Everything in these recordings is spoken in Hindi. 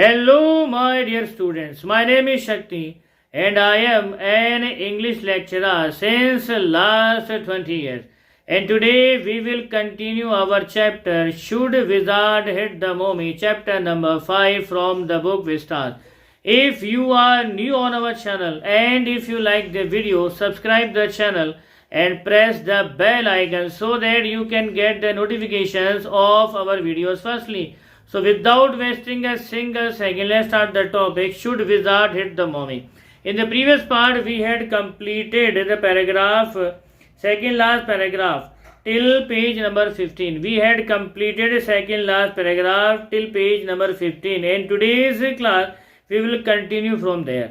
Hello, my dear students. My name is Shakti, and I am an English lecturer since last 20 years. And today we will continue our chapter Should Wizard Hit the Mummy, chapter number 5 from the book Vistas. If you are new on our channel and if you like the video, subscribe the channel and press the bell icon so that you can get the notifications of our videos firstly. So without wasting a single second, let's start the topic. Should wizard hit the mummy? In the previous part, we had completed the paragraph, second last paragraph, till page number 15. We had completed second last paragraph till page number 15. In today's class, we will continue from there.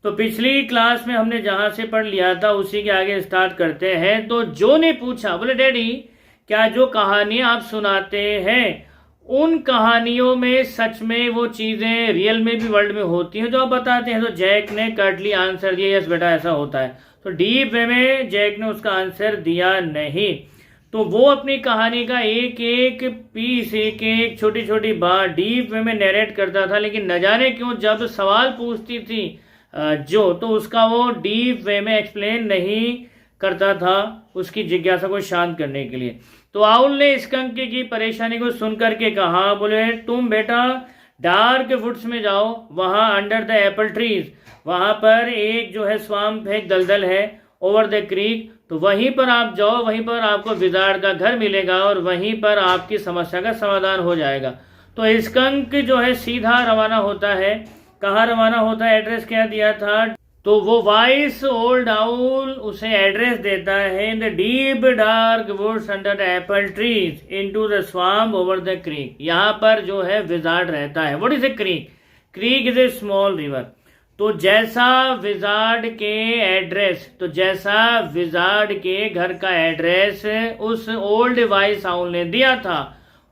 तो पिछली क्लास में हमने जहाँ से पढ़ लिया था उसी के आगे स्टार्ट करते हैं। तो जो ने पूछा, बोले डैडी क्या जो कहानी आप सुनाते हैं उन कहानियों में सच में वो चीज़ें रियल में भी वर्ल्ड में होती हैं जो आप बताते हैं? तो जैक ने कर्टली आंसर दिया, यस बेटा ऐसा होता है। तो डीप वे में जैक ने उसका आंसर दिया नहीं। तो वो अपनी कहानी का एक एक पीस, एक एक छोटी छोटी बात डीप वे में नरेट करता था, लेकिन न जाने क्यों जब सवाल पूछती थी जो, तो उसका वो डीप वे में एक्सप्लेन नहीं करता था उसकी जिज्ञासा को शांत करने के लिए। तो आउल ने स्कंक की परेशानी को सुन करके कहा, बोले तुम बेटा डार्क वुड्स में जाओ, वहाँ अंडर द एप्पल ट्रीज, वहाँ पर एक जो है स्वाम्प है, दलदल है, ओवर द क्रीक, तो वहीं पर आप जाओ, वहीं पर आपको विजार्ड का घर मिलेगा और वहीं पर आपकी समस्या का समाधान हो जाएगा। तो स्कंक जो है सीधा रवाना होता है। कहाँ रवाना होता है? एड्रेस क्या दिया था? तो वो वाइस ओल्ड आउल उसे एड्रेस देता है, in the deep dark woods under the apple trees into the swamp over the creek. यहाँ पर जो है विजार्ड रहता है। What is a creek? Creek is a small river. तो जैसा विजार्ड के एड्रेस, तो जैसा विजार्ड के घर का एड्रेस उस ओल्ड वाइस आउल ने दिया था,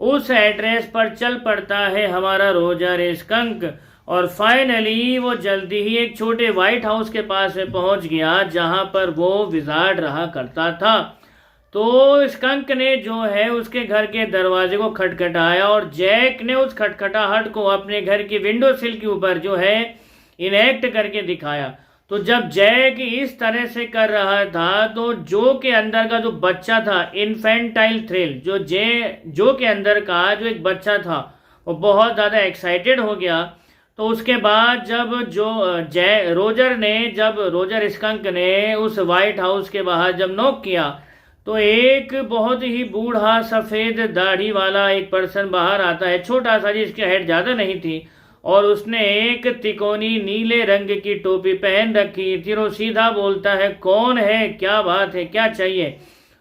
उस एड्रेस पर चल पड़ता है हमारा रोजर स्कंक। और फाइनली वो जल्दी ही एक छोटे व्हाइट हाउस के पास में पहुंच गया जहां पर वो विजार्ड रहा करता था। तो स्कंक ने जो है उसके घर के दरवाजे को खटखटाया और जैक ने उस खटखटाहट को अपने घर की विंडो सिल के ऊपर जो है इनेक्ट करके दिखाया। तो जब जैक इस तरह से कर रहा था तो जो के अंदर का जो बच्चा था, इन्फेंटाइल थ्रिल, जो के अंदर का जो एक बच्चा था वो बहुत ज़्यादा एक्साइटेड हो गया। तो उसके बाद जब रोजर स्कंक ने उस वाइट हाउस के बाहर जब नॉक किया तो एक बहुत ही बूढ़ा सफ़ेद दाढ़ी वाला एक पर्सन बाहर आता है, छोटा सा, जिसकी हाइट ज़्यादा नहीं थी, और उसने एक तिकोनी नीले रंग की टोपी पहन रखी थी। वो सीधा बोलता है, कौन है, क्या बात है, क्या चाहिए,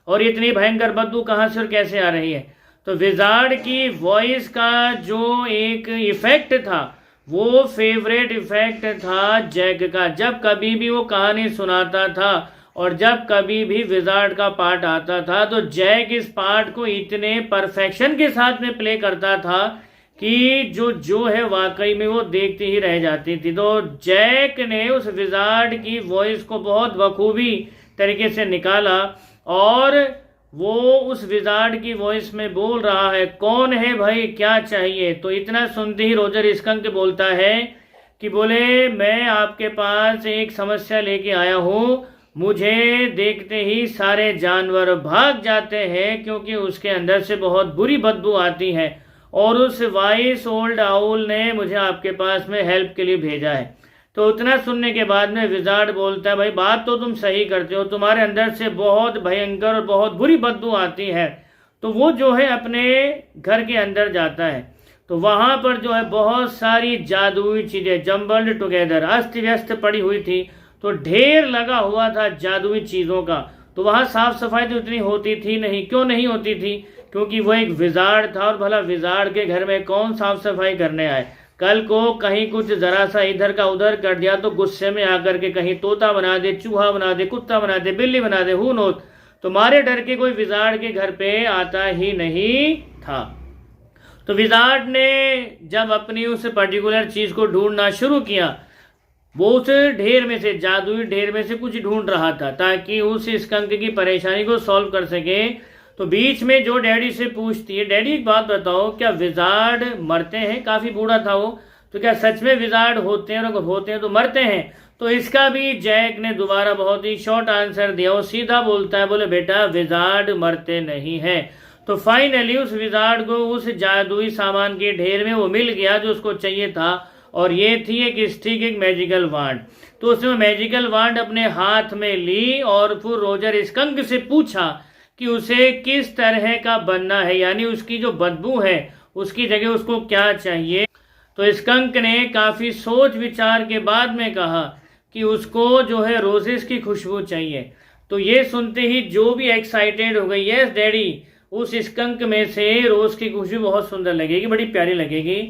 और इतनी भयंकर बदबू कहाँ से और कैसे आ रही है? तो विजार्ड की वॉइस का जो एक इफेक्ट था वो फेवरेट इफेक्ट था जैक का। जब कभी भी वो कहानी सुनाता था और जब कभी भी विजार्ड का पार्ट आता था तो जैक इस पार्ट को इतने परफेक्शन के साथ में प्ले करता था कि जो है वाकई में वो देखते ही रह जाती थी। तो जैक ने उस विजार्ड की वॉइस को बहुत बखूबी तरीके से निकाला और वो उस विजार्ड की वॉइस में बोल रहा है, कौन है भाई, क्या चाहिए? तो इतना सुनते ही रोजर स्कंक बोलता है कि बोले मैं आपके पास एक समस्या लेके आया हूँ। मुझे देखते ही सारे जानवर भाग जाते हैं क्योंकि उसके अंदर से बहुत बुरी बदबू आती है और उस वाइस ओल्ड आउल ने मुझे आपके पास में हेल्प के लिए भेजा है। तो उतना सुनने के बाद में विजार्ड बोलता है, भाई बात तो तुम सही करते हो, तुम्हारे अंदर से बहुत भयंकर और बहुत बुरी बदबू आती है। तो वो जो है अपने घर के अंदर जाता है तो वहाँ पर जो है बहुत सारी जादुई चीज़ें जम्बल्ड टुगेदर, अस्त व्यस्त पड़ी हुई थी। तो ढेर लगा हुआ था जादुई चीज़ों का। तो वहाँ साफ सफाई तो उतनी होती थी नहीं। क्यों नहीं होती थी? क्योंकि वो एक विजार्ड था और भला विजार्ड के घर में कौन साफ सफाई करने आए? कल को कहीं कुछ जरा सा इधर का उधर कर दिया तो गुस्से में आकर के कहीं तोता बना दे, चूहा बना दे, कुत्ता बना दे, बिल्ली बना दे, हु नोस। तो मारे डर के कोई विजार्ड के घर पे आता ही नहीं था। तो विजार्ड ने जब अपनी उस पर्टिकुलर चीज को ढूंढना शुरू किया, वो उस ढेर में से, जादुई ढेर में से कुछ ढूंढ रहा था ताकि उस स्कंक की परेशानी को सॉल्व कर सके। तो बीच में जो डैडी से पूछती है, डैडी एक बात बताओ, क्या विजार्ड मरते हैं? काफी बूढ़ा था वो। तो क्या सच में विजार्ड होते हैं, और अगर होते हैं तो मरते हैं? तो इसका भी जैक ने दोबारा बहुत ही शॉर्ट आंसर दिया। वो सीधा बोलता है, बोले बेटा विजार्ड मरते नहीं है। तो फाइनली उस विजार्ड को उस जादुई सामान के ढेर में वो मिल गया जो उसको चाहिए था, और ये थी एक स्टिक, एक मैजिकल वांड। तो उसने मैजिकल वांड अपने हाथ में ली और फिर रोजर स्कंक से पूछा कि उसे किस तरह का बनना है, यानी उसकी जो बदबू है उसकी जगह उसको क्या चाहिए। तो स्कंक ने काफी सोच विचार के बाद में कहा कि उसको जो है रोजेस की खुशबू चाहिए। तो ये सुनते ही जो भी एक्साइटेड हो गई, यस डैडी, उस स्कंक में से रोज की खुशबू बहुत सुंदर लगेगी, बड़ी प्यारी लगेगी।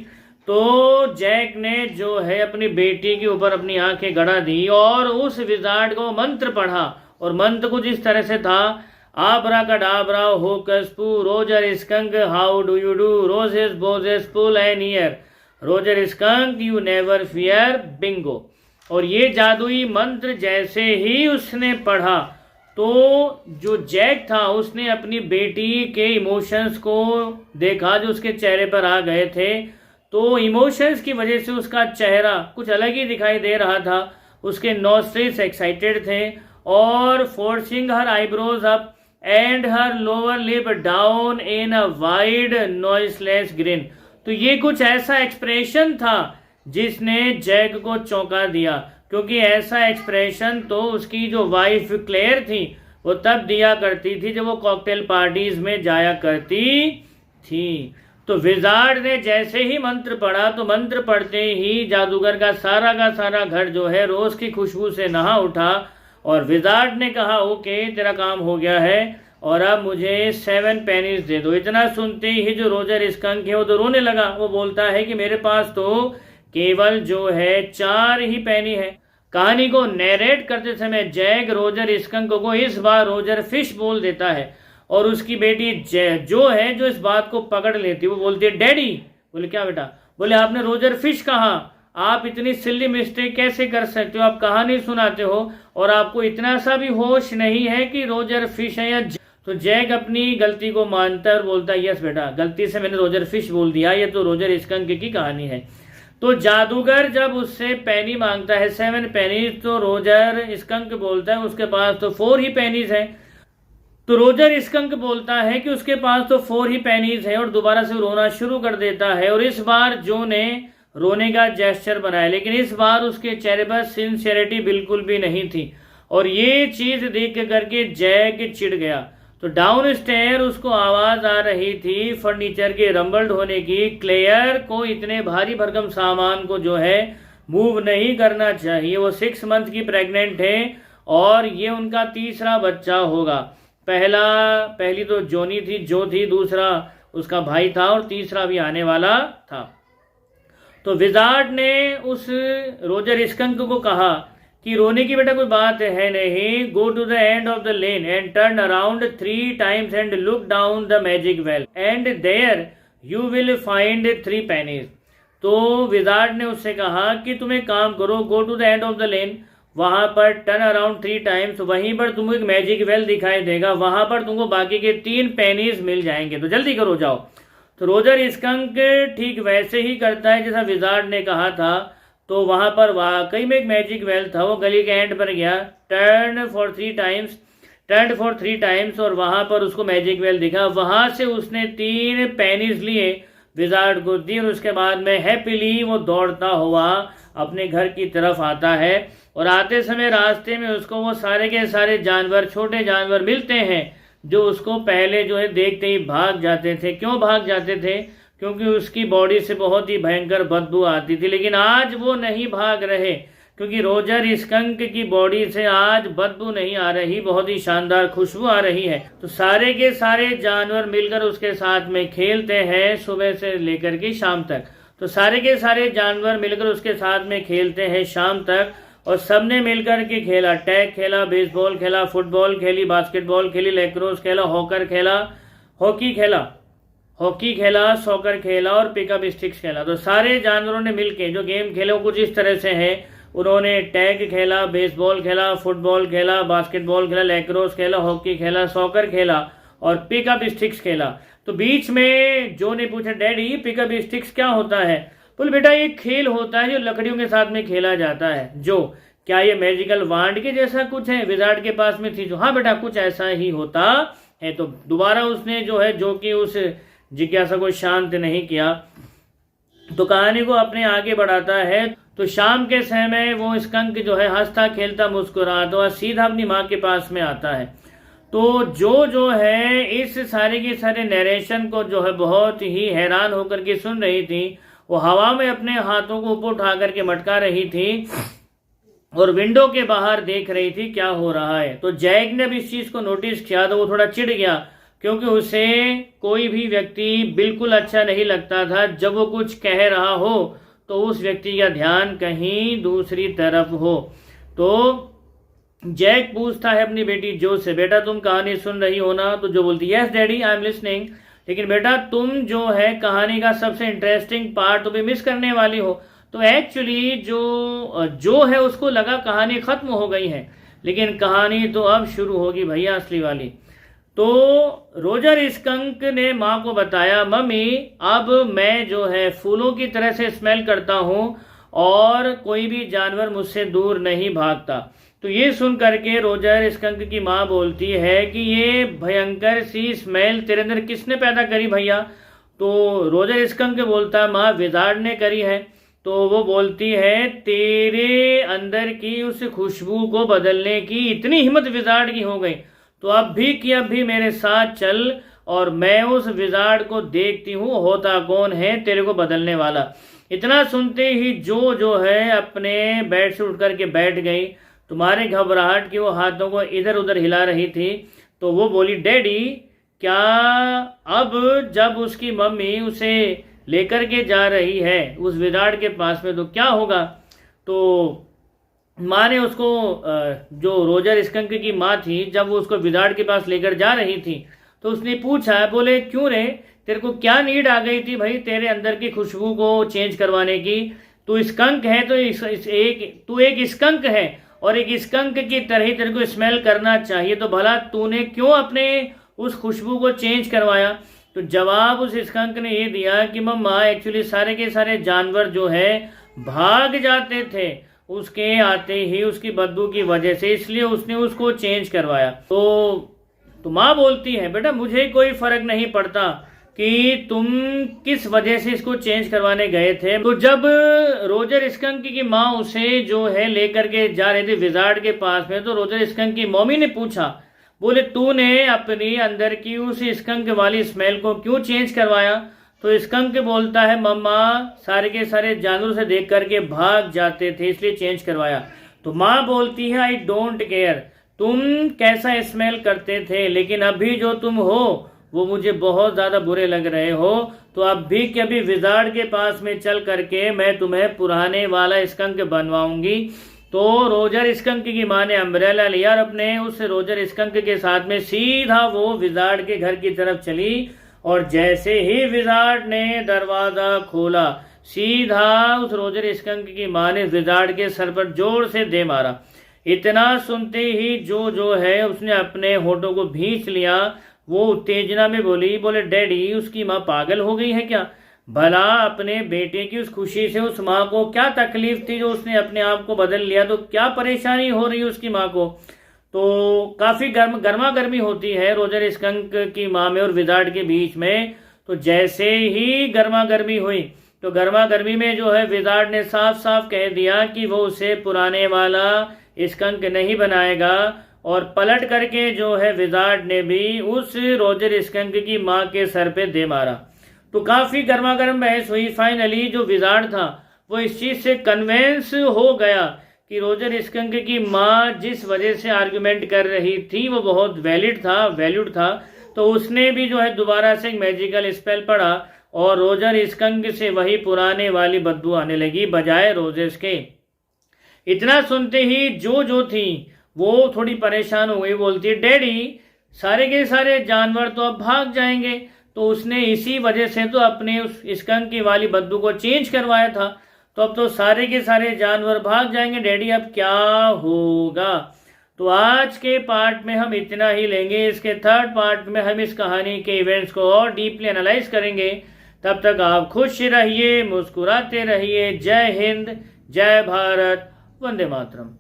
तो जैक ने जो है अपनी बेटी के ऊपर अपनी आंखें गड़ा दी और उस विजार्ड को मंत्र पढ़ा, और मंत्र कुछ इस तरह से था, आब्राकाडाब्रा होकस पू Roger Skunk how do you do roses boses pull an ear Roger Skunk you never fear bingo. और ये जादुई मंत्र जैसे ही उसने पढ़ा तो जो जैक था उसने अपनी बेटी के इमोशंस को देखा जो उसके चेहरे पर आ गए थे। तो इमोशंस की वजह से उसका चेहरा कुछ अलग ही दिखाई दे रहा था। उसके नॉस्ट्रिल्स एक्साइटेड थे और forcing her eyebrows up and her lower lip down in a wide noiseless green. तो ये कुछ ऐसा एक्सप्रेशन था जिसने जैक को चौंका दिया, क्योंकि ऐसा एक्सप्रेशन तो उसकी जो वाइफ क्लेयर थी वो तब दिया करती थी जब वो कॉकटेल पार्टीज में जाया करती थी। तो विजार्ड ने जैसे ही मंत्र पढ़ा तो मंत्र पढ़ते ही जादूगर का सारा घर जो है रोज की खुशबू से नहा उठा, और विजार्ड ने कहा ओके तेरा काम हो गया है और अब मुझे 7 पेनीज दे दो। इतना सुनते ही जो रोजर स्कंक है वो तो रोने लगा। वो बोलता है कि मेरे पास तो केवल जो है 4 ही पेनी है। कहानी को नैरेट करते समय जैक रोजर स्कंक को इस बार रोजर फिश बोल देता है, और उसकी बेटी जो है जो इस बात को पकड़ लेती है, वो बोलती है डैडी। बोले क्या बेटा? बोले आपने रोजर फिश कहा, आप इतनी सिल्ली मिस्टेक कैसे कर सकते हो? आप कहानी सुनाते हो और आपको इतना सा भी होश नहीं है कि रोजर फिश है या तो जैक अपनी गलती को मानता है और बोलता है यस बेटा, गलती से मैंने रोजर फिश बोल दिया, ये तो रोजर स्कंक की कहानी है। तो जादूगर जब उससे पेनी मांगता है 7 पेनीज, तो रोजर स्कंक बोलता है उसके पास तो 4 ही पेनीज है। तो रोजर स्कंक बोलता है कि उसके पास तो 4 ही पेनीज है, और दोबारा से रोना शुरू कर देता है। और इस बार जो ने रोने का जेस्चर बनाया, लेकिन इस बार उसके चेहरे पर सिंसियरिटी बिल्कुल भी नहीं थी, और ये चीज देख करके जैक चिढ़ गया। तो डाउन स्टेयर उसको आवाज आ रही थी फर्नीचर के रंबल्ड होने की। क्लेयर को इतने भारी भरकम सामान को जो है मूव नहीं करना चाहिए। वो 6 मंथ की प्रेग्नेंट है और ये उनका तीसरा बच्चा होगा। पहली तो जोनी थी, जो थी, दूसरा उसका भाई था और तीसरा भी आने वाला था। तो विजार्ड ने उस रोजर स्कंक को कहा कि रोने की बेटा कोई बात है नहीं, go to the end of the lane and turn around 3 times and look down the magic well and there you will find 3 pennies. तो विजार्ड ने उससे कहा कि तुम एक काम करो, go to the end of the lane, वहां पर टर्न अराउंड 3 टाइम्स, वहीं पर तुमको एक मैजिक वेल दिखाई देगा, वहां पर तुमको बाकी के 3 पेनीज मिल जाएंगे, तो जल्दी करो जाओ। तो रोजर स्कंक ठीक वैसे ही करता है जैसा विजार्ड ने कहा था। तो वहां पर वाकई में एक मैजिक वेल था। वो गली के एंड पर गया, टर्न फॉर 3 टाइम्स और वहां पर उसको मैजिक वेल दिखा। वहां से उसने 3 पेनीज लिए, विजार्ड को दी, और उसके बाद में हैप्पीली वो दौड़ता हुआ अपने घर की तरफ आता है। और आते समय रास्ते में उसको वो सारे के सारे जानवर, छोटे जानवर मिलते हैं जो उसको पहले जो है देखते ही भाग जाते थे। क्यों भाग जाते थे? क्योंकि उसकी बॉडी से बहुत ही भयंकर बदबू आती थी। लेकिन आज वो नहीं भाग रहे, क्योंकि रोजर स्कंक की बॉडी से आज बदबू नहीं आ रही, बहुत ही शानदार खुशबू आ रही है। तो सारे के सारे जानवर मिलकर उसके साथ में खेलते हैं सुबह से लेकर के शाम तक। तो सारे के सारे जानवर मिलकर उसके साथ में खेलते हैं शाम तक, और सबने मिलकर के खेला, टैग खेला, बेसबॉल खेला, फुटबॉल खेली, बास्केटबॉल खेली, लैक्रोस खेला, हॉकी खेला, सॉकर खेला और पिकअप स्टिक्स खेला। तो सारे जानवरों ने मिलके जो गेम खेले वो कुछ इस तरह से है। उन्होंने टैग खेला, बेसबॉल खेला, फुटबॉल खेला, बास्केटबॉल खेला, लैक्रोस खेला, हॉकी खेला, सॉकर खेला और पिकअप स्टिक्स खेला। तो बीच में जो ने पूछा डैडी पिकअप स्टिक्स क्या होता है? बोले बेटा ये खेल होता है जो लकड़ियों के साथ में खेला जाता है। जो क्या ये मैजिकल वांड के जैसा कुछ है? विजार्ड के पास में थी जो, हाँ बेटा कुछ ऐसा ही होता है। तो दोबारा उसने जो है जो कि उस जिज्ञासा को शांत नहीं किया, तो कहानी को अपने आगे बढ़ाता है। तो शाम के समय वो स्कंक जो है हंसता खेलता मुस्कुराता हुआ सीधा अपनी माँ के पास में आता है। तो जो है इस सारे के सारे नरेशन को जो है बहुत ही हैरान होकर के सुन रही थी। वो हवा में अपने हाथों को ऊपर उठा करके मटका रही थी और विंडो के बाहर देख रही थी क्या हो रहा है। तो जैक ने अब इस चीज को नोटिस किया तो वो थोड़ा चिढ़ गया, क्योंकि उसे कोई भी व्यक्ति बिल्कुल अच्छा नहीं लगता था जब वो कुछ कह रहा हो तो उस व्यक्ति का ध्यान कहीं दूसरी तरफ हो। तो जैक पूछता है अपनी बेटी जो से, बेटा तुम कहानी सुन रही हो ना? तो जो बोलती है yes daddy I am listening. लेकिन बेटा तुम जो है कहानी का सबसे इंटरेस्टिंग पार्ट तो भी मिस करने वाली हो। तो एक्चुअली जो है उसको लगा कहानी खत्म हो गई है, लेकिन कहानी तो अब शुरू होगी भैया असली वाली। तो रोजर स्कंक ने माँ को बताया, मम्मी अब मैं जो है फूलों की तरह से स्मेल करता हूँ और कोई भी जानवर मुझसे दूर नहीं भागता। तो ये सुन करके रोजर स्कंक की माँ बोलती है कि ये भयंकर सी स्मेल तेरे अंदर किसने पैदा करी भैया? तो रोजर स्कंक बोलता है माँ विजार्ड ने करी है। तो वो बोलती है तेरे अंदर की उस खुशबू को बदलने की इतनी हिम्मत विजार्ड की हो गई, तो अब भी कि अब भी मेरे साथ चल और मैं उस विजार्ड को देखती हूँ होता कौन है तेरे को बदलने वाला। इतना सुनते ही जो है अपने बेड से उठ करके बैठ गई। तुम्हारे घबराहट की वो हाथों को इधर उधर हिला रही थी। तो वो बोली डैडी क्या अब जब उसकी मम्मी उसे लेकर के जा रही है उस विजार्ड के पास में तो क्या होगा? तो माँ ने उसको जो रोजर स्कंक की माँ थी जब वो उसको विजार्ड के पास लेकर जा रही थी तो उसने पूछा, बोले क्यों रे, तेरे को क्या नीड आ गई थी भाई तेरे अंदर की खुशबू को चेंज करवाने की? तू स्कंक है तो तू एक स्कंक है और एक स्कंक की तरह ही तेरे को स्मेल करना चाहिए, तो भला तूने क्यों अपने उस खुशबू को चेंज करवाया? तो जवाब उस स्कंक ने ये दिया कि मम्मा एक्चुअली सारे के सारे जानवर जो है भाग जाते थे उसके आते ही उसकी बदबू की वजह से, इसलिए उसने उसको चेंज करवाया। तो माँ बोलती है बेटा मुझे कोई फर्क नहीं पड़ता कि तुम किस वजह से इसको चेंज करवाने गए थे। तो जब रोजर स्कंक की माँ उसे जो है लेकर के जा रही थी विजार्ड के पास में, तो रोजर स्कंक की मम्मी ने पूछा, बोले तूने अपनी अंदर की उस स्कंक वाली स्मेल को क्यों चेंज करवाया? तो स्कंक बोलता है मम्मा सारे के सारे जानवर से देख करके भाग जाते थे इसलिए चेंज करवाया। तो माँ बोलती है आई डोंट केयर तुम कैसा स्मेल करते थे, लेकिन अभी जो तुम हो वो मुझे बहुत ज़्यादा बुरे लग रहे हो। तो अब भी कि अभी विजार्ड के पास में चल करके मैं तुम्हें पुराने वाला स्कंक बनवाऊंगी। तो रोजर स्कंक की माँ ने अम्ब्रेला लिया और अपने उस रोजर स्कंक के साथ में सीधा वो विजार्ड के घर की तरफ चली। और जैसे ही विजार्ड ने दरवाजा खोला सीधा उस रोजर स्कंक की माँ ने विजार्ड के सर पर जोर से दे मारा। इतना सुनते ही जो है उसने अपने होठों को भींच लिया। वो उत्तेजना में बोले डैडी उसकी माँ पागल हो गई है क्या? भला अपने बेटे की उस खुशी से उस माँ को क्या तकलीफ थी जो उसने अपने आप को बदल लिया? तो क्या परेशानी हो रही है उसकी माँ को? तो काफी गर्मा गर्मी होती है रोजर स्कंक की माँ में और विजार्ड के बीच में। तो जैसे ही गर्मा गर्मी हुई तो गर्मा गर्मी में जो है विजार्ड ने साफ साफ कह दिया कि वो उसे पुराने वाला स्कंक नहीं बनाएगा। और पलट करके जो है विजार्ड ने भी उस रोजर स्कंक की माँ के सर पे दे मारा। तो काफी गर्मा गर्म बहस हुई। फाइनली जो विजार्ड था वो इस चीज से कन्वेंस हो गया कि रोजर स्कंक की माँ जिस वजह से आर्गुमेंट कर रही थी वो बहुत वैलिड था। तो उसने भी जो है दोबारा से एक मैजिकल स्पेल पढ़ा और रोजर स्कंक से वही पुराने वाली बदबू आने लगी बजाय रोजेस के। इतना सुनते ही जो थी वो थोड़ी परेशान हो गई, बोलती डैडी सारे के सारे जानवर तो अब भाग जाएंगे, तो उसने इसी वजह से तो अपने उस स्कंक की वाली बदबू को चेंज करवाया था, तो अब तो सारे के सारे जानवर भाग जाएंगे डैडी, अब क्या होगा? तो आज के पार्ट में हम इतना ही लेंगे। इसके थर्ड पार्ट में हम इस कहानी के इवेंट्स को और डीपली एनालाइज करेंगे तब तक आप खुश रहिए, मुस्कुराते रहिए। जय हिंद, जय भारत, वंदे मातरम।